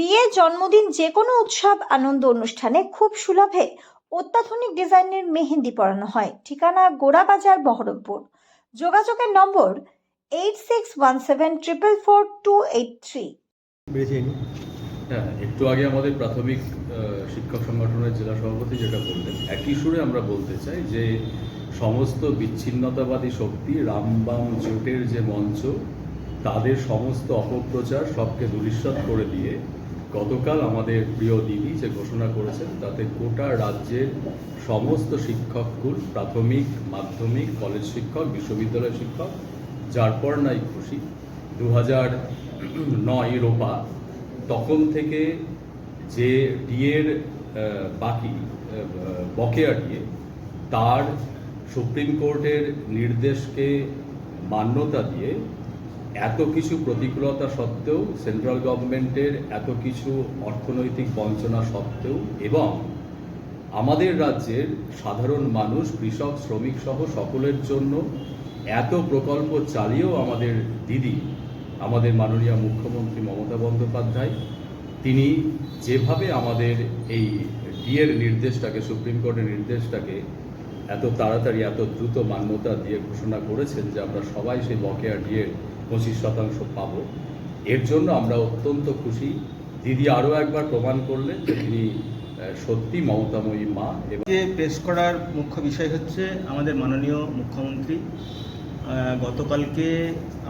বিয়ে, জন্মদিন, যে কোনো উৎসব আনন্দ অনুষ্ঠানে খুব সুলভে অত্যাধুনিক ডিজাইনের মেহেন্দি পরানো হয়। ঠিকানা গোড়াবাজার, বহরমপুর। যোগাযোগের নম্বর 8617444283। হ্যাঁ, একটু আগে আমাদের প্রাথমিক শিক্ষক সংগঠনের জেলা সভাপতি যেটা বললেন, একই সুরে আমরা বলতে চাই যে সমস্ত বিচ্ছিন্নতাবাদী শক্তি, রামবাম জোটের যে মঞ্চ, তাদের সমস্ত অপপ্রচার সবকে ধূলিসাৎ করে দিয়ে গতকাল আমাদের প্রিয় দিদি যে ঘোষণা করেছেন, তাতে গোটা রাজ্যের সমস্ত শিক্ষককুল, প্রাথমিক, মাধ্যমিক, কলেজ শিক্ষক, বিশ্ববিদ্যালয় শিক্ষক, যার পর নাই খুশি। 2009 রোপা তখন থেকে যে ডিএর বাকি বকেয়া ডিএ, তার সুপ্রিম কোর্টের নির্দেশকে মান্যতা দিয়ে এত কিছু প্রতিকূলতা সত্ত্বেও, সেন্ট্রাল গভর্নমেন্টের এত কিছু অর্থনৈতিক বঞ্চনা সত্ত্বেও, এবং আমাদের রাজ্যের সাধারণ মানুষ, কৃষক, শ্রমিক সহ সকলের জন্য এত প্রকল্প চালিয়েও আমাদের দিদি, আমাদের মাননীয় মুখ্যমন্ত্রী মমতা বন্দ্যোপাধ্যায়, তিনি যেভাবে আমাদের এই ডিএর নির্দেশটাকে, সুপ্রিম কোর্টের নির্দেশটাকে এত তাড়াতাড়ি, এত দ্রুত মান্যতা দিয়ে ঘোষণা করেছেন যে আমরা সবাই সেই বকেয়া ডিএর 25% পাবো, এর জন্য আমরা অত্যন্ত খুশি। দিদি আরও একবার প্রমাণ করলেন যে তিনি সত্যি মমতাময়ী মা। এবং পেশ করার মুখ্য বিষয় হচ্ছে আমাদের মাননীয় মুখ্যমন্ত্রী গতকালকে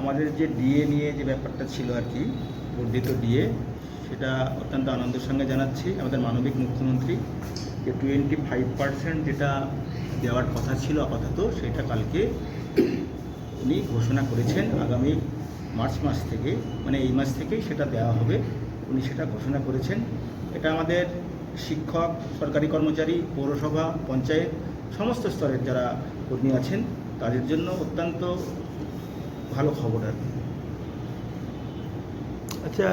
আমাদের যে ডিএ নিয়ে যে ব্যাপারটা ছিল আর কি, বর্ধিত ডিএ, সেটা অত্যন্ত আনন্দের সঙ্গে জানাচ্ছি আমাদের মানবিক মুখ্যমন্ত্রী যে 25% যেটা দেওয়ার কথা ছিল আপাতত, সেটা কালকে উনি ঘোষণা করেছেন। আগামী মার্চ মাস থেকে, মানে এই মাস থেকেই সেটা দেওয়া হবে, উনি সেটা ঘোষণা করেছেন। এটা আমাদের শিক্ষক, সরকারি কর্মচারী, পৌরসভা, পঞ্চায়েত, সমস্ত স্তরের যারা কর্মী আছেন তাদের জন্য অত্যন্ত ভালো খবর আর কি। আচ্ছা,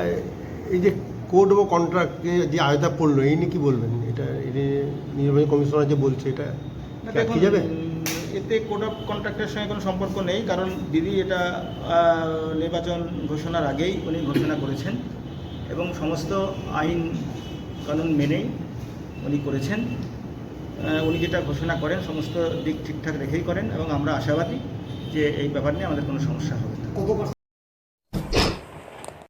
এই যে কোড ও কন্ট্রাক্টে যে আয়তা পড়লো, এই নিয়ে কী বলবেন? এটা নির্বাচন কমিশনার যে বলছে, এটা কি যাবে? এতে কোড অফ কন্ট্রাক্টের সঙ্গে কোনো সম্পর্ক নেই, কারণ দিদি এটা নির্বাচন ঘোষণার আগেই উনি ঘোষণা করেছেন এবং সমস্ত আইন কানুন মেনেই উনি করেছেন। উনি যেটা ঘোষণা করেন সমস্ত দিক ঠিকঠাক রেখেই করেন এবং আমরা আশাবাদী যে এই ব্যাপার নিয়ে আমাদের কোনো সমস্যা হবে না।